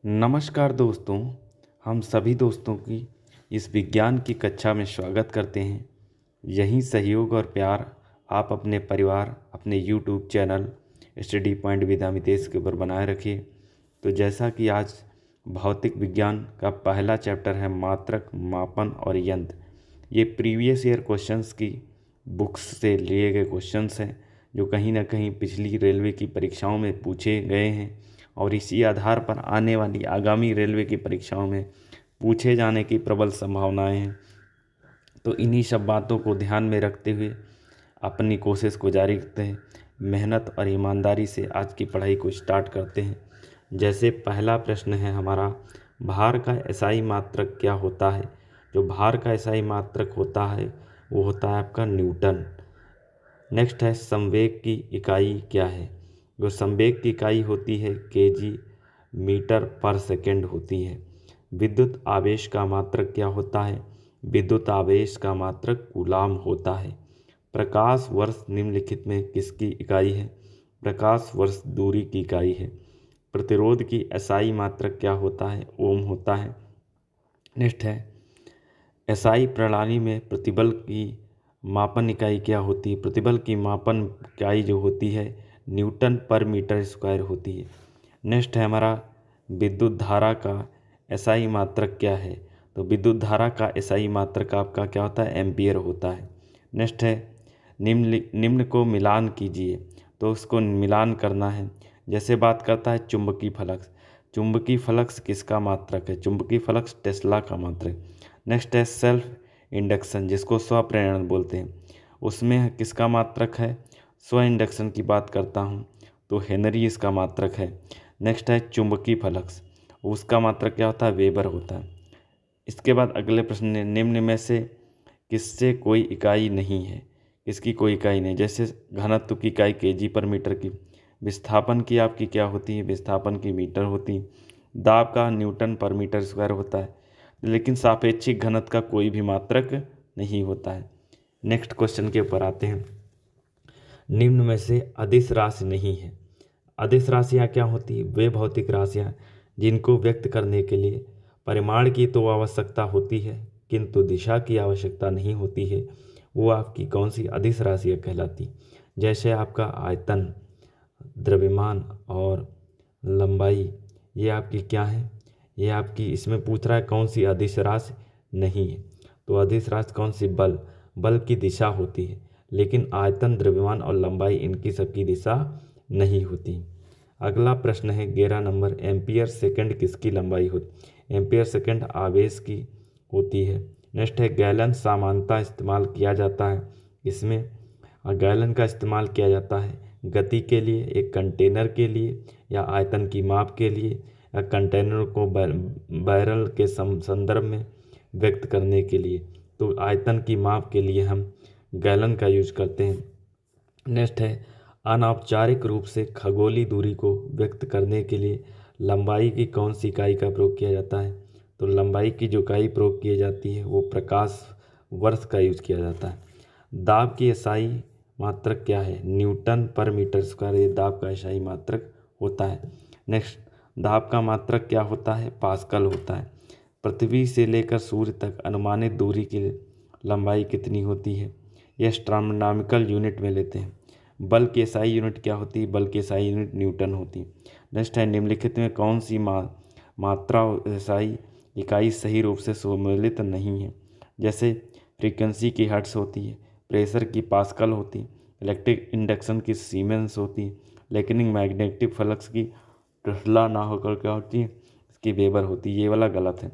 नमस्कार दोस्तों। हम सभी दोस्तों की इस विज्ञान की कक्षा में स्वागत करते हैं। यही सहयोग और प्यार आप अपने परिवार, अपने YouTube channel study point with Amitesh के ऊपर बनाए रखिए। तो जैसा कि आज भौतिक विज्ञान का पहला चैप्टर है मात्रक, मापन और यंत्र। ये प्रीवियस ईयर क्वेश्चंस की बुक्स से लिए गए क्वेश्चंस हैं जो कहीं ना कहीं पिछली रेलवे की परीक्षाओं में पूछे गए हैं और इसी आधार पर आने वाली आगामी रेलवे की परीक्षाओं में पूछे जाने की प्रबल संभावनाएं हैं। तो इन्हीं सब बातों को ध्यान में रखते हुए अपनी कोशिश को जारी रखते हैं, मेहनत और ईमानदारी से आज की पढ़ाई को स्टार्ट करते हैं। जैसे पहला प्रश्न है हमारा, भार का एसआई मात्रक क्या होता है। जो भार का एसआई मात्रक होता है वो होता है आपका न्यूटन। नेक्स्ट है संवेग की इकाई क्या है। जो संवेग की इकाई होती है केजी मीटर पर सेकंड होती है। विद्युत आवेश का मात्रक क्या होता है। विद्युत आवेश का मात्रक कूलाम होता है। प्रकाश वर्ष निम्नलिखित में किसकी इकाई है। प्रकाश वर्ष दूरी की इकाई है। प्रतिरोध की एसआई मात्रक क्या होता है। ओम होता है। नेक्स्ट है एसआई प्रणाली में प्रतिबल की मापन इकाई क्या होती है। प्रतिबल की मापन इकाई जो होती है न्यूटन पर मीटर स्क्वायर होती है। नेक्स्ट है हमारा विद्युत धारा का एसआई मात्रक क्या है। तो विद्युत धारा का एसआई मात्रक आपका क्या होता है, एम्पियर होता है। नेक्स्ट है निम्न को मिलान कीजिए। तो उसको मिलान करना है। जैसे बात करता है चुंबकीय फ्लक्स। चुंबकीय फ्लक्स किसका मात्रक है। चुंबकीय फ्लक्स टेस्ला का मात्रक। नेक्स्ट है सेल्फ इंडक्शन जिसको स्वप्रेरण बोलते हैं, उसमें किसका मात्रक है। स्व इंडक्शन की बात करता हूँ तो हेनरी इसका मात्रक है। नेक्स्ट है चुंबकीय फ्लक्स, उसका मात्रक क्या होता है, वेबर होता है। इसके बाद अगले प्रश्न है निम्न में से किससे कोई इकाई नहीं है। इसकी कोई इकाई नहीं। जैसे घनत्व की इकाई केजी पर मीटर की। विस्थापन की आपकी क्या होती है, विस्थापन की मीटर होती है। दाब का न्यूटन पर मीटर स्क्वायर होता है। लेकिन सापेक्षिक घनत्व का कोई भी मात्रक नहीं होता है। नेक्स्ट क्वेश्चन के ऊपर आते हैं। निम्न में से अदिश राशि नहीं है। अदिश राशियाँ क्या होती है, वे भौतिक राशियाँ जिनको व्यक्त करने के लिए परिमाण की तो आवश्यकता होती है किंतु दिशा की आवश्यकता नहीं होती है। वो आपकी कौन सी अदिश राशियाँ कहलाती। जैसे आपका आयतन, द्रव्यमान और लंबाई, ये आपकी क्या है, ये आपकी इसमें पूछ रहा है कौन सी अदिश राशि नहीं है। तो अदिश राशि कौन सी, बल, बल की दिशा होती है। लेकिन आयतन, द्रव्यमान और लंबाई इनकी सबकी दिशा नहीं होती। अगला प्रश्न है 11 नंबर, एम्पियर सेकंड किसकी लंबाई होती। एम्पियर सेकंड आवेश की होती है। नेक्स्ट है गैलन समानता इस्तेमाल किया जाता है इसमें। गैलन का इस्तेमाल किया जाता है गति के लिए, एक कंटेनर के लिए, या आयतन की माप के लिए, या कंटेनर को बैरल के संदर्भ में व्यक्त करने के लिए। तो आयतन की माप के लिए हम गैलन का यूज करते हैं। नेक्स्ट है अनौपचारिक रूप से खगोलीय दूरी को व्यक्त करने के लिए लंबाई की कौन सी इकाई का प्रयोग किया जाता है। तो लंबाई की जो इकाई प्रयोग की जाती है वो प्रकाश वर्ष का यूज किया जाता है। दाब की एसआई मात्रक क्या है, न्यूटन पर मीटर स्क्वायर, ये दाब का एसआई मात्रक होता है। नेक्स्ट दाब का मात्रक क्या होता है, पास्कल होता है। पृथ्वी से लेकर सूर्य तक अनुमानित दूरी की लंबाई कितनी होती है, यह एस्ट्रोनॉमिकल यूनिट में लेते हैं। बल की एसआई यूनिट क्या होती है, बल की एसआई यूनिट न्यूटन होती है। नेक्स्ट है निम्नलिखित में कौन सी मात्रा एसआई इकाई सही रूप से सम्मिलित नहीं है। जैसे फ्रीक्वेंसी की हर्ट्ज होती है, प्रेशर की पास्कल होती है, इलेक्ट्रिक इंडक्शन की सीमेंस होती है, लेकिन मैग्नेटिक फ्लक्स की टेस्ला ना होकर क्या होती है, इसकी वेबर होती है। ये वाला गलत है।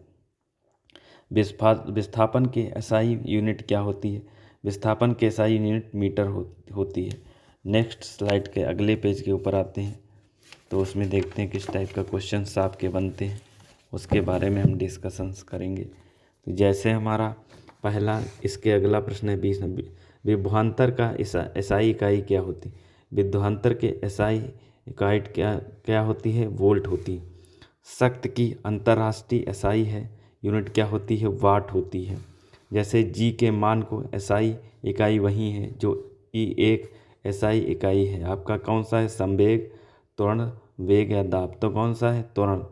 विस्थापन की एसआई यूनिट क्या होती है, विस्थापन की एसआई यूनिट मीटर होती है। नेक्स्ट स्लाइड के अगले पेज के ऊपर आते हैं तो उसमें देखते हैं किस टाइप का क्वेश्चन आपके बनते हैं, उसके बारे में हम डिस्कशंस करेंगे। तो जैसे हमारा पहला, इसके अगला प्रश्न है 20 नंबर, विभवांतर का एसआई इकाई क्या होती है। विभवांतर के एसआई इकाई क्या क्या होती है, वोल्ट होती है। शक्ति की अंतर्राष्ट्रीय एसआई है यूनिट क्या होती है, वाट होती है। जैसे जी के मान को एसआई इकाई वही है जो ई एक एसआई इकाई है। आपका कौन सा है, संवेग, त्वरण, वेग या दाब। तो कौन सा है, त्वरण।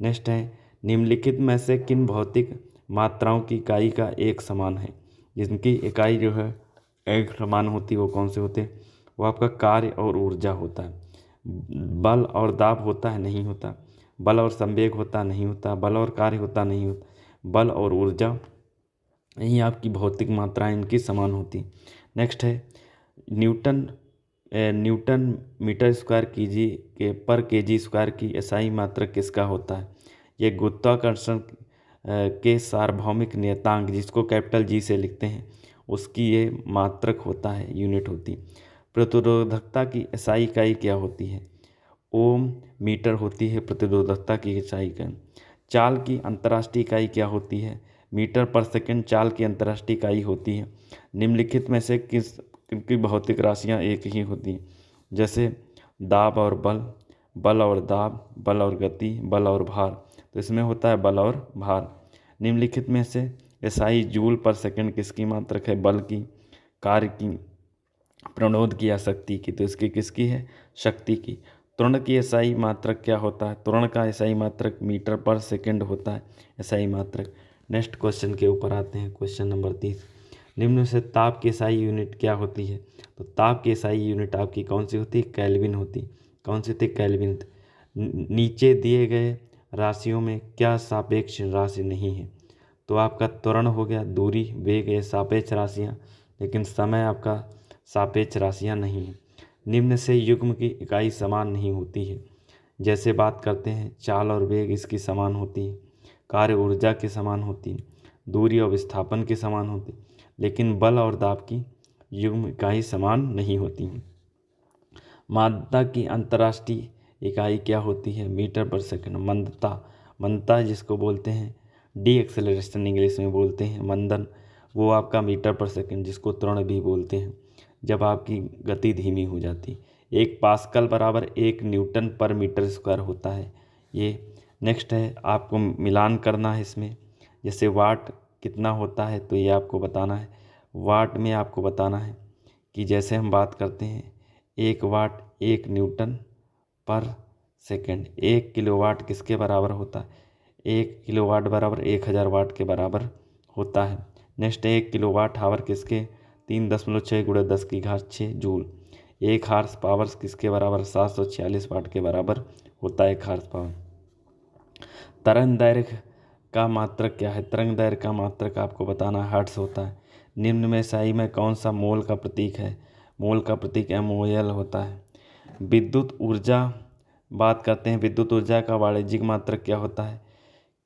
नेक्स्ट है, निम्नलिखित में से किन भौतिक मात्राओं की इकाई का एक समान है? जिनकी इकाई जो है एक समान होती है वो कौन से होते हैं? वो आपका कार्य और ऊर्जा होता है। बल और दाब होता है? नहीं होता। बल और संवेग होता? नहीं होता। बल और कार्य होता? नहीं होता। बल और ऊर्जा, यही आपकी भौतिक मात्राएं इनकी समान होती। नेक्स्ट है, न्यूटन न्यूटन मीटर स्क्वायर के पर केजी स्क्वायर की एसआई मात्रक किसका होता है? ये गुरुत्वाकर्षण के सार्वभौमिक नियतांक, जिसको कैपिटल जी से लिखते हैं, उसकी ये मात्रक होता है, यूनिट होती। प्रतिरोधकता की एसआई इकाई क्या होती है? ओम मीटर होती है प्रतिरोधकता की एसआई इकाई। चाल की अंतर्राष्ट्रीय इकाई क्या होती है? मीटर पर सेकंड चाल की अंतर्राष्ट्रीय इकाई होती है। निम्नलिखित में से किनकी भौतिक राशियाँ एक ही होती हैं? जैसे दाब और बल, बल और दाब, बल और गति, बल और भार। तो इसमें होता है बल और भार। निम्नलिखित में से एसआई जूल पर सेकंड किसकी मात्रक है? बल की, कार्य की, प्रणोद की या शक्ति की? तो इसकी किसकी है? शक्ति की। त्वरण की एसआई मात्रक क्या होता है? त्वरण का एसआई मात्रक मीटर पर सेकंड होता है एसआई मात्रक। नेक्स्ट क्वेश्चन के ऊपर आते हैं, क्वेश्चन नंबर 30। निम्न में से ताप की एसआई यूनिट क्या होती है? तो ताप की एसआई यूनिट आपकी कौन सी होती है? केल्विन होती। कौन सी होती? केल्विन। नीचे दिए गए राशियों में क्या सापेक्ष राशि नहीं है? तो आपका त्वरण हो गया, दूरी, वेग, ये सापेक्ष राशियाँ, लेकिन समय आपका सापेक्ष राशियाँ नहीं है। निम्न से युग्म की इकाई समान नहीं होती है। जैसे बात करते हैं, चाल और वेग इसकी समान होती है, कार्य ऊर्जा के समान होती है, दूरी और विस्थापन के समान होती, लेकिन बल और दाब की युग्म इकाई समान नहीं होती हैं। मात्रता की अंतर्राष्ट्रीय इकाई क्या होती है? मीटर पर सेकंड। मंदता जिसको बोलते हैं, डी एक्सेलरेशन इंग्लिश में बोलते हैं, मंदन, वो आपका मीटर पर सेकंड, जिसको त्वरण भी बोलते हैं, जब आपकी गति धीमी हो जाती। 1 पास्कल बराबर 1 न्यूटन पर मीटर स्क्वायर होता है ये। नेक्स्ट है, आपको मिलान करना है इसमें। जैसे वाट कितना होता है, तो ये आपको बताना है। वाट में आपको बताना है कि जैसे हम बात करते हैं, 1 वाट 1 न्यूटन पर सेकंड। 1 किलोवाट किसके बराबर होता है? 1 किलोवाट बराबर 1000 वाट के बराबर होता है। नेक्स्ट है, 1 किलोवाट हावर किसके? 3.6 × 10⁶ जूल। 1 हार्स पावर किसके बराबर? 746 वाट के बराबर होता है 1 हार्स पावर। तरंग दैर्घ्य का मात्रक क्या है? तरंग दैर्घ्य का मात्रक आपको बताना है, हर्ट्ज होता है। निम्न में SI में कौन सा मोल का प्रतीक है? मोल का प्रतीक MOL होता है। विद्युत ऊर्जा बात करते हैं, विद्युत ऊर्जा का वाणिज्यिक मात्रक क्या होता है?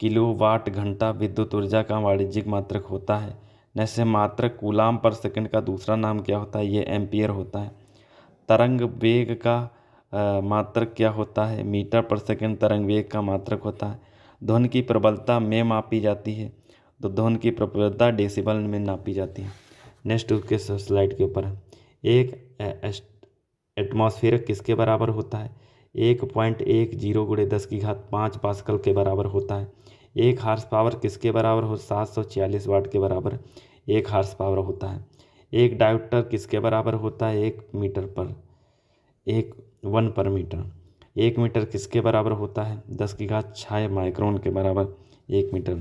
किलोवाट घंटा विद्युत ऊर्जा का वाणिज्यिक मात्रक होता है। जैसे मात्रक कूलाम पर सेकंड का दूसरा नाम क्या होता है? ये एम्पियर होता है। तरंग वेग का मात्रक क्या होता है? मीटर पर सेकंड तरंग वेग का मात्रक होता है। ध्वनि की प्रबलता में मापी जाती है, तो ध्वनि की प्रबलता डेसिबल में नापी जाती है। नेक्स्ट उसके स्लाइड के ऊपर है, एक एटमॉस्फेयर किसके बराबर होता है? 1.10 × 10⁵ पास्कल के बराबर होता है। 1 हार्स पावर किसके बराबर हो? 746 वाट के बराबर 1 हार्स पावर होता है। 1 डायोप्टर किसके बराबर होता है? 1 पर मीटर। 1 मीटर किसके बराबर होता है? 10⁶ माइक्रोन के बराबर 1 मीटर।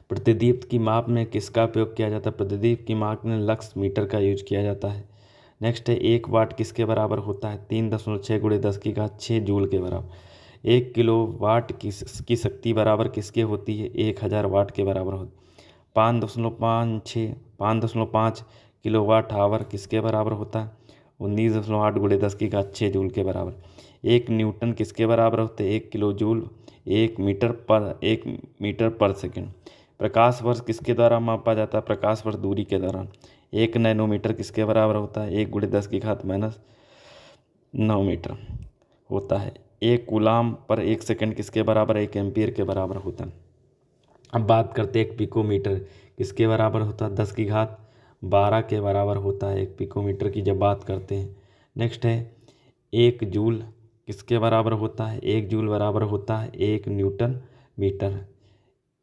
प्रतिदीप्त की माप में किसका उपयोग किया जाता है? प्रतिदीप्त की माप में लक्स मीटर का यूज किया जाता है। नेक्स्ट है, 1 वाट किसके बराबर होता है? 3.6 × 10⁶ जूल के बराबर। 1 किलोवाट की शक्ति बराबर किसके होती है? 1000 वाट के बराबर होती है। 5.5 किलोवाट आवर किसके बराबर होता है? 19.8 × 10⁶ जूल के बराबर। 1 न्यूटन किसके बराबर होते हैं? 1 किलो जूल 1 मीटर पर सेकंड। प्रकाश वर्ष किसके द्वारा मापा जाता है? प्रकाश वर्ष दूरी के दौरान। 1 नैनोमीटर किसके बराबर होता है? 1 × 10⁻⁹ मीटर होता है। 1 कूलाम पर 1 सेकंड किसके बराबर? 1 एम्पियर के बराबर होता है। अब बात करते हैं, 1 पिकोमीटर किसके बराबर होता है? 10⁻12 के बराबर होता है 1 पिकोमीटर की जब बात करते हैं। नेक्स्ट है, 1 जूल किसके बराबर होता है? 1 जूल बराबर होता है 1 न्यूटन मीटर।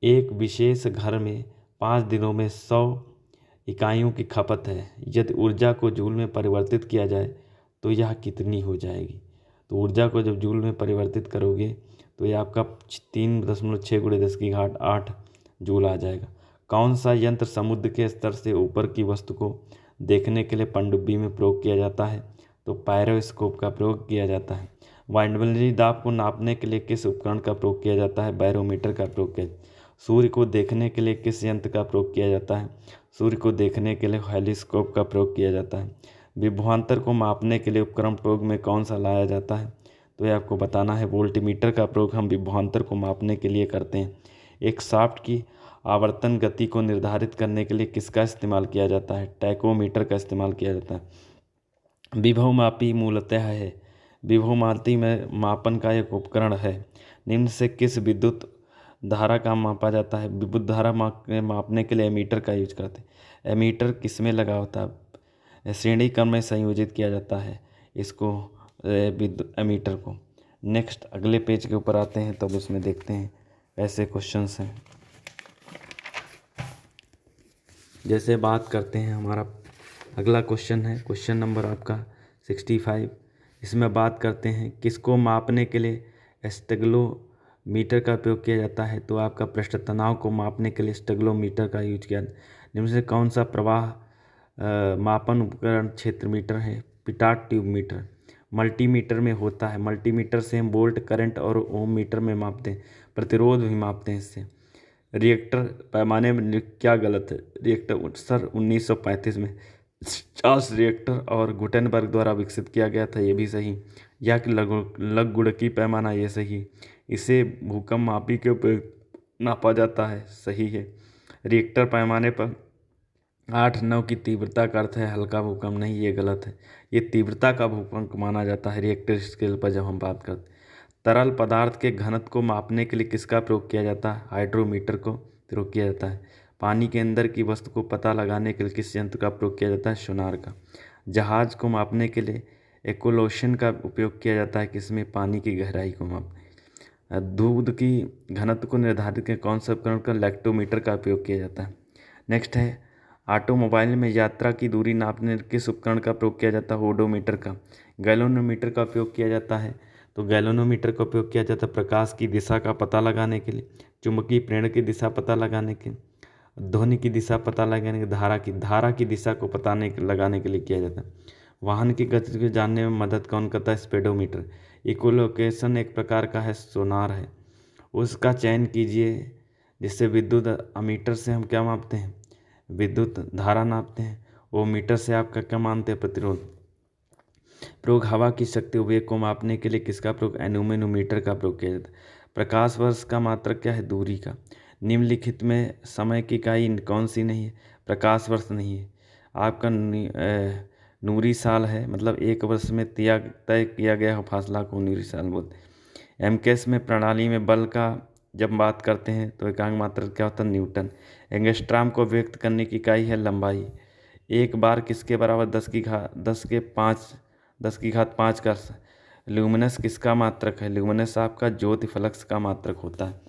एक विशेष घर में 5 दिनों में 100 इकाइयों की खपत है। यदि ऊर्जा को जूल में परिवर्तित किया जाए तो यह कितनी हो जाएगी? तो ऊर्जा को जब जूल में परिवर्तित करोगे तो ये आपका 3.6 × 10⁸ जूल आ जाएगा। कौन सा यंत्र समुद्र के स्तर से ऊपर की वस्तु को देखने के लिए पनडुब्बी में प्रयोग किया जाता है? तो पायरोस्कोप का प्रयोग किया जाता है। वायुमंडलीय दाब को नापने के लिए किस उपकरण का प्रयोग किया जाता है? बैरोमीटर का प्रयोग किया। सूर्य को देखने के लिए किस यंत्र का प्रयोग किया जाता है? सूर्य को देखने के लिए हेलिस्कोप का प्रयोग किया जाता है। विभवांतर को मापने के लिए उपकरण प्रयोग में कौन सा लाया जाता है? तो ये आपको बताना है। वोल्टीमीटर का प्रयोग हम विभवांतर को मापने के लिए करते हैं। एक शाफ्ट की आवर्तन गति को निर्धारित करने के लिए किसका इस्तेमाल किया जाता है? टैकोमीटर का इस्तेमाल किया जाता है। विभवमापी मूलतः है विभवमापी में मापन का एक उपकरण है। निम्न से किस विद्युत धारा का मापा जाता है? विद्युत धारा मापने के लिए एमीटर का यूज करते हैं। एमीटर किसमें लगा होता है? श्रेणी क्रम में संयोजित किया जाता है इसको, विद्युत एमीटर को। नेक्स्ट अगले पेज के ऊपर आते हैं तब उसमें देखते हैं ऐसे क्वेश्चंस हैं। जैसे बात करते हैं, हमारा अगला क्वेश्चन है क्वेश्चन नंबर आपका 65। इसमें बात करते हैं किसको मापने के लिए स्टेगलोमीटर का उपयोग किया जाता है? तो आपका पृष्ठ तनाव को मापने के लिए स्टेगलोमीटर का यूज किया। निम्न से कौन सा प्रवाह मापन उपकरण क्षेत्रमीटर है? पिटाट ट्यूब मीटर। मल्टीमीटर में होता है। मल्टीमीटर से हम वोल्ट, करंट और ओम मीटर में मापते हैं, प्रतिरोध भी मापते हैं इससे। रिएक्टर पैमाने में क्या गलत है? रिएक्टर सर 1935 में चार्ल्स रिएक्टर और गुटेनबर्ग द्वारा विकसित किया गया था, ये भी सही। या कि लघुगुणकी पैमाना, ये सही। इसे भूकंप मापी के उपयोग नापा जाता है, सही है। रिएक्टर पैमाने पर 8-9 की तीव्रता का अर्थ है हल्का भूकंप, नहीं, ये गलत है। ये तीव्रता का भूकंप माना जाता है रिएक्टर स्केल पर जब हम बात करते हैं। तरल पदार्थ के घनत्व को मापने के लिए किसका प्रयोग किया जाता है? हाइड्रोमीटर को प्रयोग किया जाता है। पानी के अंदर की वस्तु को पता लगाने के लिए किस यंत्र का प्रयोग किया जाता है? सोनार का। जहाज को मापने के लिए एक्वालोशन का उपयोग किया जाता है, किसमें? पानी की गहराई को मापने। दूध की घनत्व को निर्धारित करने कौन सा उपकरण का? लैक्टोमीटर का उपयोग किया जाता है। नेक्स्ट है ऑटोमोबाइल में यात्रा की दूरी नापने किस उपकरण का प्रयोग किया जाता है? ओडोमीटर का। गैलोनोमीटर का उपयोग किया जाता है। तो गैलोनोमीटर का उपयोग किया जाता है प्रकाश की दिशा का पता लगाने के लिए, चुंबकीय प्रेरण की दिशा पता लगाने के, ध्वनि की दिशा पता लगाने के, धारा की दिशा को पता लगाने के लिए किया जाता है। वाहन की गति को जानने में मदद कौन करता है? स्पीडोमीटर। इकोलोकेशन एक प्रकार का है सोनार है, उसका चयन कीजिए जिससे विद्युत अमीटर से हम क्या मापते हैं? विद्युत धारा नापते हैं। वो मीटर से आपका क्या मानते हैं? प्रतिरोध। प्रयोग हवा की शक्ति वेग को मापने के लिए किसका प्रयोग? एनोमेनोमीटर का प्रयोग किया जाता है। प्रकाश वर्ष का मात्रक क्या है? दूरी का। निम्नलिखित में समय की इकाई कौन सी नहीं है? प्रकाश वर्ष नहीं है। आपका नूरी साल है, मतलब एक वर्ष में तय किया गया फासला को नूरी साल बोलते हैं। एमकेएस में प्रणाली में बल का जब बात करते हैं तो एकांक मात्रक क्या होता है? न्यूटन। एंगस्ट्रॉम को व्यक्त करने की इकाई है लंबाई। एक बार किसके बराबर? 10⁵ का। ल्यूमिनस किसका मात्रक है? ल्यूमिनस आपका ज्योति फ्लक्स का मात्रक होता है।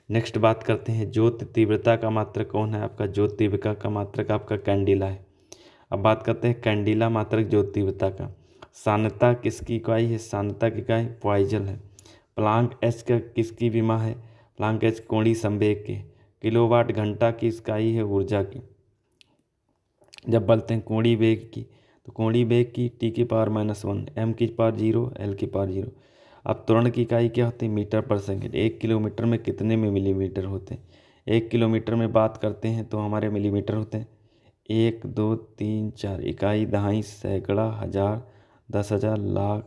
नेक्स्ट बात करते हैं ज्योति तीव्रता का मात्रक कौन है? आपका ज्योति तीव्रता का मात्रक आपका कैंडिला है। अब बात करते हैं कैंडिला मात्रक ज्योति तीव्रता का। सान्यता किसकी इकाई है? सान्यता की इकाई पॉइजन है। प्लांक एच का किसकी विमा है? प्लांक एच कोणीय संवेग के। किलोवाट घंटा की इकाई है ऊर्जा की। जब बोलते हैं कोणीय वेग की, तो कोणीय वेग की T⁻⁻1, m⁻0, l⁻0। अब त्वरण की इकाई क्या होती है? मीटर पर सेकंड। 1 किलोमीटर में कितने में मिलीमीटर होते हैं? 1 किलोमीटर में बात करते हैं तो हमारे मिलीमीटर होते हैं 1, 2, 3, 4। इकाई दहाई, सैकड़ा, हज़ार, 10,000, लाख,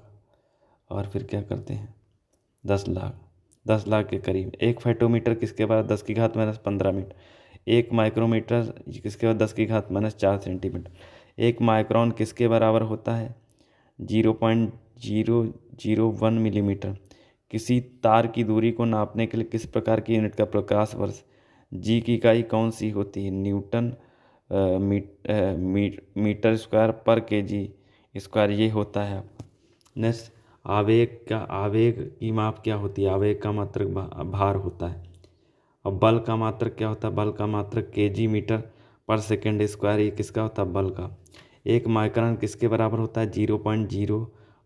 और फिर क्या करते हैं? 10 लाख। 10 लाख के करीब। एक फेटोमीटर किसके बाद 10⁻15 मीटर। एक माइक्रोमीटर किसके बाद 10⁻4 सेंटीमीटर। एक माइक्रोन किसके बराबर होता है? 0.001 मिलीमीटर। किसी तार की दूरी को नापने के लिए किस प्रकार की यूनिट का प्रकाश वर्ष? जी की इकाई कौन सी होती है? न्यूटन मीटर स्क्वायर पर केजी स्क्वायर, ये होता है। नेक्स्ट आवेग की माप क्या होती है? आवेग का मात्रक भार होता है। अब बल का मात्रक क्या होता है? बल का मात्रक केजी मीटर पर सेकेंड स्क्वायर, ये किसका होता है? बल का। एक माइक्रोन किसके बराबर होता है?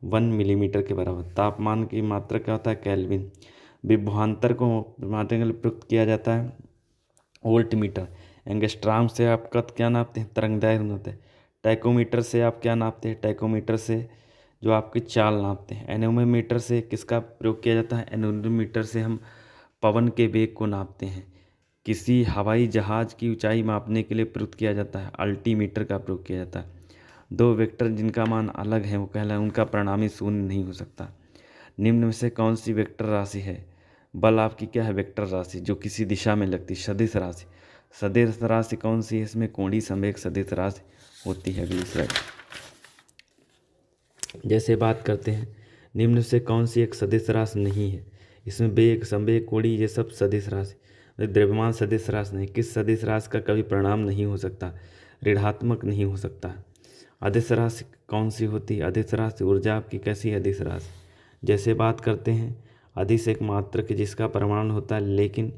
1 मिलीमीटर के बराबर। तापमान की मात्रा क्या होता है? केल्विन। विभवांतर को मापने के लिए प्रयुक्त किया जाता है वोल्ट मीटर। एंगस्ट्रॉम से आप कद क्या नापते हैं? तरंगदैर्घ्य नापते हैं। टैकोमीटर से आप क्या नापते हैं? टैकोमीटर से जो आपकी चाल नापते हैं। एनोमीटर से किसका प्रयोग किया जाता है? एनोमीटर से हम पवन के वेग को नापते हैं। किसी हवाई जहाज़ की ऊंचाई मापने के लिए प्रयुक्त किया जाता है अल्टीमीटर का प्रयोग किया जाता है। दो वेक्टर जिनका मान अलग है वो कहलाए, उनका परिणामी शून्य नहीं हो सकता। निम्न में से कौन सी वेक्टर राशि है? बल आपकी क्या है? वेक्टर राशि जो किसी दिशा में लगती। सदिश राशि। सदिश राशि कौन सी है? इसमें कोणीय संवेग सदिश राशि होती है। अगली स्लाइड जैसे बात करते हैं, निम्न से कौन सी एक सदिश राशि नहीं है? इसमें वेग, संवेग, कोणीय ये सब सदिश राशि। द्रव्यमान सदिश राशि नहीं। किस सदिश राशि का कभी परिणाम नहीं हो सकता? ऋणात्मक नहीं हो सकता। अदिश राशि कौन सी होती है? अदिश राशि ऊर्जा आपकी कैसी है? अदिश राशि। जैसे बात करते हैं, अदिश एक मात्रक जिसका परिमाण होता है लेकिन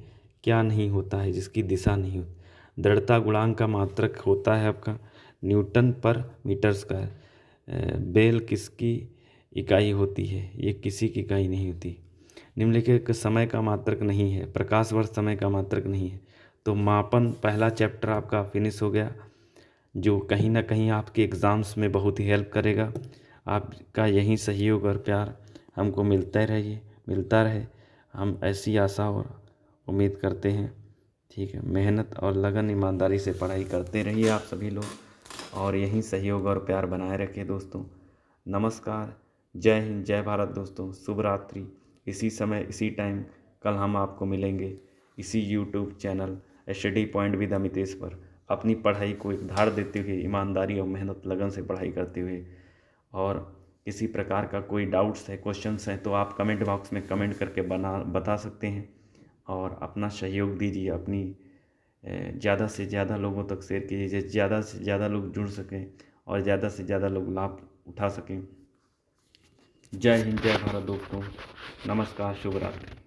क्या नहीं होता है? जिसकी दिशा नहीं होती। दृढ़ता गुणांक का मात्रक होता है आपका न्यूटन पर मीटर स्क्वायर। बेल किसकी इकाई होती है? ये किसी की इकाई नहीं होती। निम्नलिखित समय का मात्रक नहीं है। प्रकाश वर्ष समय का मात्रक नहीं है। तो मापन पहला चैप्टर आपका फिनिश हो गया, जो कहीं ना कहीं आपके एग्ज़ाम्स में बहुत ही हेल्प करेगा। आपका यही सहयोग और प्यार हमको मिलता रहे। हम ऐसी आशा और उम्मीद करते हैं। ठीक है, मेहनत और लगन ईमानदारी से पढ़ाई करते रहिए आप सभी लोग, और यहीं सहयोग और प्यार बनाए रखिए दोस्तों। नमस्कार, जय हिंद, जय भारत दोस्तों। शुभ रात्रि। इसी समय इसी टाइम कल हम आपको मिलेंगे इसी YouTube channel study point with Amitesh पर, अपनी पढ़ाई को एक धार देते हुए, ईमानदारी और मेहनत लगन से पढ़ाई करते हुए। और किसी प्रकार का कोई डाउट्स है, क्वेश्चंस हैं, तो आप कमेंट बॉक्स में कमेंट करके बता सकते हैं। और अपना सहयोग दीजिए, अपनी ज़्यादा से ज़्यादा लोगों तक शेयर कीजिए, ज़्यादा से ज़्यादा लोग जुड़ सकें और ज़्यादा से ज़्यादा लोग लाभ उठा सकें। जय हिंद, जय भारत दोस्तों। नमस्कार, शुभ रात्रि।